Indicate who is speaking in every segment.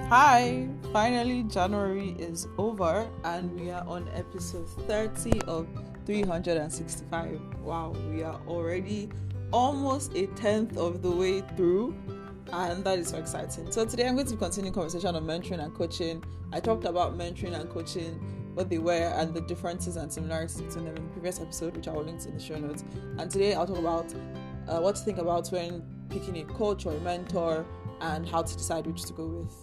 Speaker 1: Hi, finally January is over and we are on episode 30 of 365. Wow, we are already almost a tenth of the way through, and that is so exciting. So today I'm going to continue conversation on mentoring and coaching. I talked about mentoring and coaching, what they were and the differences and similarities between them in the previous episode, which I will link in the show notes. And today I'll talk about what to think about when picking a coach or a mentor and how to decide which to go with.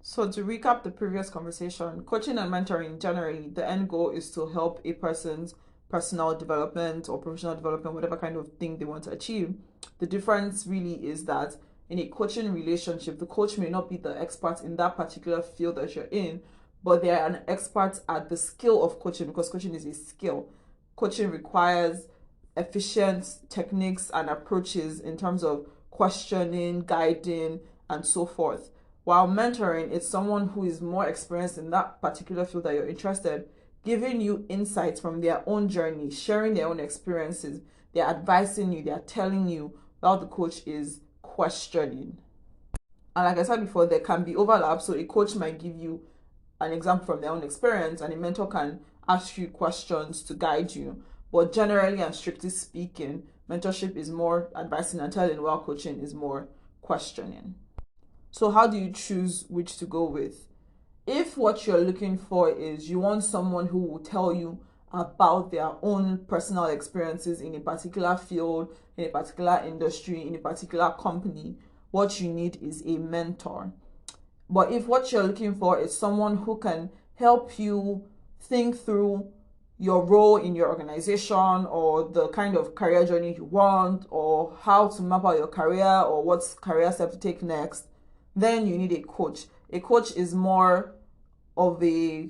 Speaker 1: So to recap the previous conversation, coaching and mentoring generally, the end goal is to help a person's personal development or professional development, whatever kind of thing they want to achieve. The difference really is that in a coaching relationship, the coach may not be the expert in that particular field that you're in, but they are an expert at the skill of coaching, because coaching is a skill. Coaching requires efficient techniques and approaches in terms of questioning, guiding, and so forth. While mentoring, it's someone who is more experienced in that particular field that you're interested, giving you insights from their own journey, sharing their own experiences. They're advising you, they're telling you, while the coach is questioning. And like I said before, there can be overlap. So a coach might give you an example from their own experience, and a mentor can ask you questions to guide you. But generally and strictly speaking, mentorship is more advising and telling, while coaching is more questioning. So how do you choose which to go with? If what you're looking for is you want someone who will tell you about their own personal experiences in a particular field, in a particular industry, in a particular company, what you need is a mentor. But if what you're looking for is someone who can help you think through your role in your organization, or the kind of career journey you want, or how to map out your career, or what career step to take next, then you need a coach. A coach is more of a,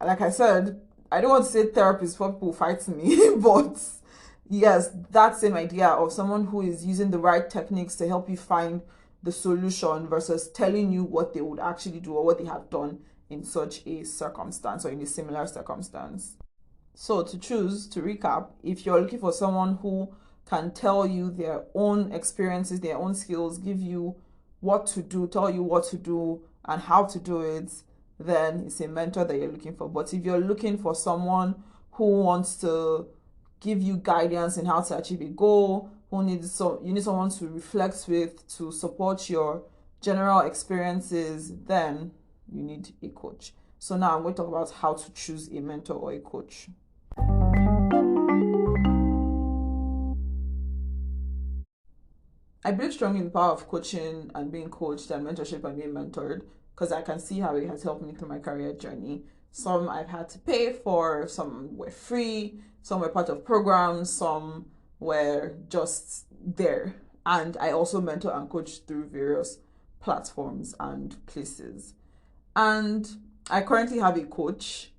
Speaker 1: like I said, I don't want to say therapist for people fighting me, but yes, that same idea of someone who is using the right techniques to help you find the solution versus telling you what they would actually do or what they have done in such a circumstance or in a similar circumstance. So to recap, if you're looking for someone who can tell you their own experiences, their own skills, give you what to do, tell you what to do and how to do it, then it's a mentor that you're looking for. But if you're looking for someone who wants to give you guidance in how to achieve a goal, you need someone to reflect with, to support your general experiences, then you need a coach. So now I'm going to talk about how to choose a mentor or a coach. I believe strongly in the power of coaching and being coached, and mentorship and being mentored, because I can see how it has helped me through my career journey. Some I've had to pay for, some were free, some were part of programs, some were just there. And I also mentor and coach through various platforms and places. And I currently have a coach,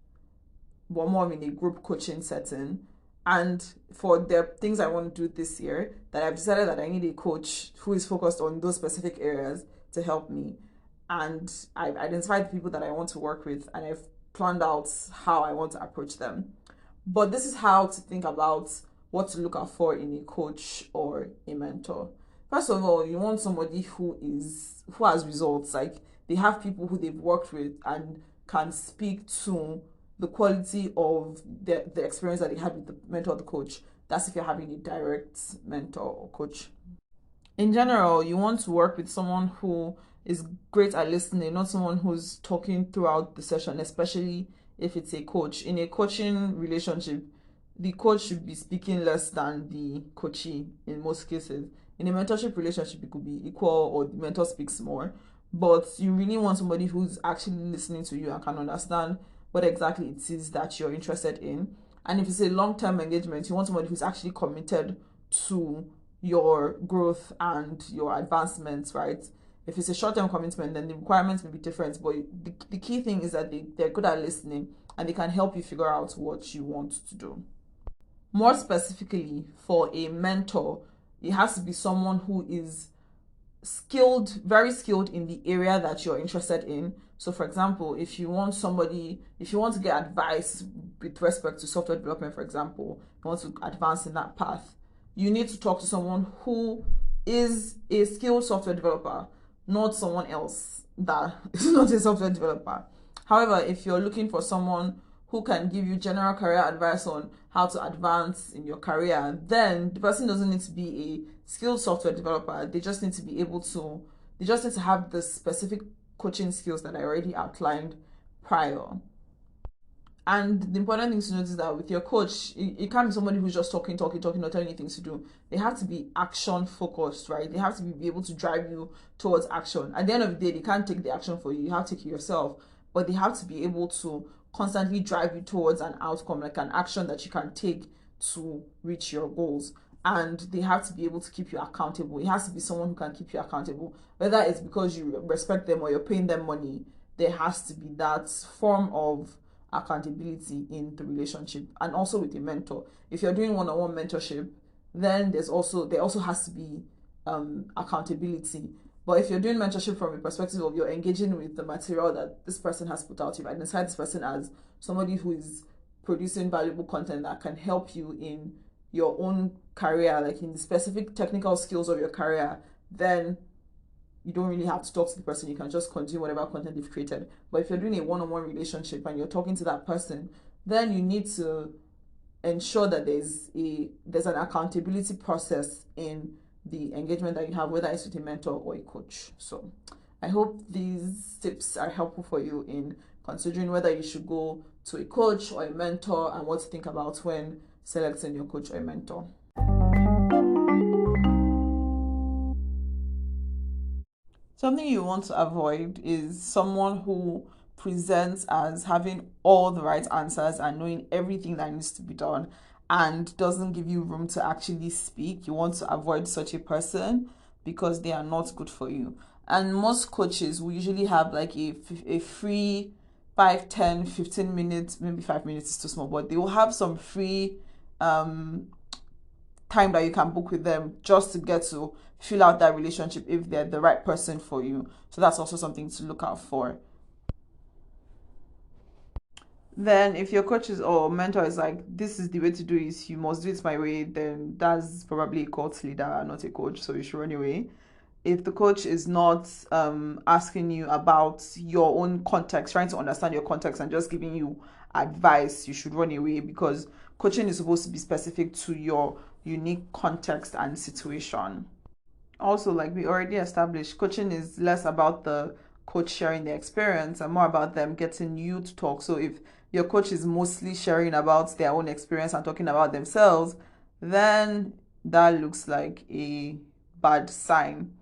Speaker 1: but more in a group coaching setting. And for the things I want to do this year, that I've decided that I need a coach who is focused on those specific areas to help me. And I've identified the people that I want to work with, and I've planned out how I want to approach them. But this is how to think about what to look out for in a coach or a mentor. First of all, you want somebody who has results. Like, they have people who they've worked with and can speak to the quality of the experience that they had with the mentor or the coach. That's if you're having a direct mentor or coach. In general, you want to work with someone who is great at listening, not someone who's talking throughout the session, especially if it's a coach. In a coaching relationship, the coach should be speaking less than the coachee in most cases. In a mentorship relationship, it could be equal, or the mentor speaks more. But you really want somebody who's actually listening to you and can understand what exactly it is that you're interested in. And if it's a long-term engagement, you want somebody who's actually committed to your growth and your advancements, right? If it's a short-term commitment, then the requirements may be different, but the key thing is that they're good at listening and they can help you figure out what you want to do. More specifically, for a mentor, it has to be someone who is very skilled in the area that you're interested in. So for example, if you want to get advice with respect to software development, for example, you want to advance in that path, you need to talk to someone who is a skilled software developer, not someone else that is not a software developer. However, if you're looking for someone who can give you general career advice on how to advance in your career, then the person doesn't need to be a skilled software developer. They just need to be able to, they just need to have the specific coaching skills that I already outlined prior. And the important thing to notice is that with your coach, it can't be somebody who's just talking, not telling you things to do. They have to be action focused, right? They have to be able to drive you towards action. At the end of the day, they can't take the action for you. You have to take it yourself. But they have to be able to constantly drive you towards an outcome, like an action that you can take to reach your goals. And they have to be able to keep you accountable. It has to be someone who can keep you accountable. Whether it's because you respect them or you're paying them money, there has to be that form of accountability in the relationship. And also with a mentor, if you're doing one-on-one mentorship, then there also has to be accountability. But if you're doing mentorship from a perspective of you're engaging with the material that this person has put out, you've identified this person as somebody who is producing valuable content that can help you in your own career, like in the specific technical skills of your career, then you don't really have to talk to the person. You can just consume whatever content they've created. But if you're doing a one-on-one relationship and you're talking to that person, then you need to ensure that there's an accountability process in the engagement that you have, whether it's with a mentor or a coach. So I hope these tips are helpful for you in considering whether you should go to a coach or a mentor and what to think about when selecting your coach or a mentor. Something you want to avoid is someone who presents as having all the right answers and knowing everything that needs to be done and doesn't give you room to actually speak. You want to avoid such a person because they are not good for you. And most coaches will usually have like a free 5, 10, 15 minutes, maybe 5 minutes is too small, but they will have some free time that you can book with them just to get to fill out that relationship if they're the right person for you. So that's also something to look out for. Then if your coach or mentor is like, this is the way to do it, you must do it my way, then that's probably a cult leader, not a coach, so you should run away. If the coach is not asking you about your own context, trying to understand your context and just giving you advice, you should run away, because coaching is supposed to be specific to your unique context and situation. Also, like we already established, coaching is less about the coach sharing the experience and more about them getting you to talk. So if your coach is mostly sharing about their own experience and talking about themselves, then that looks like a bad sign.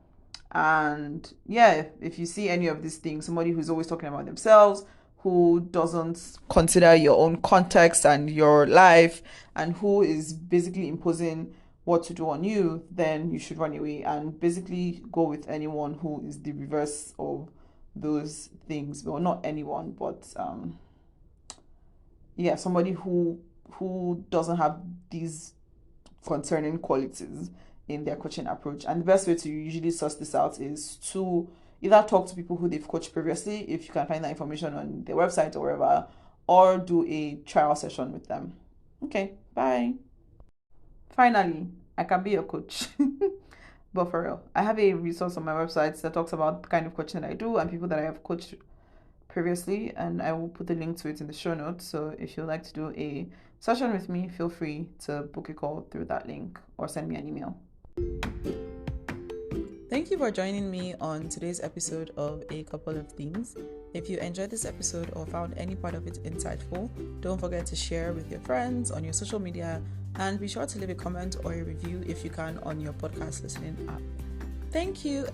Speaker 1: And yeah, if you see any of these things, somebody who's always talking about themselves, who doesn't consider your own context and your life, and who is basically imposing what to do on you, then you should run away and basically go with anyone who is the reverse of those things. Well, not anyone, but somebody who doesn't have these concerning qualities in their coaching approach. And the best way to usually suss this out is to either talk to people who they've coached previously, if you can find that information on their website or wherever, or do a trial session with them. Okay, bye. Finally, I can be your coach. But for real, I have a resource on my website that talks about the kind of coaching that I do and people that I have coached previously, and I will put the link to it in the show notes. So if you'd like to do a session with me, feel free to book a call through that link or send me an email. Thank you for joining me on today's episode of A Couple of Things. If you enjoyed this episode or found any part of it insightful, don't forget to share with your friends on your social media, and be sure to leave a comment or a review if you can on your podcast listening app. Thank you.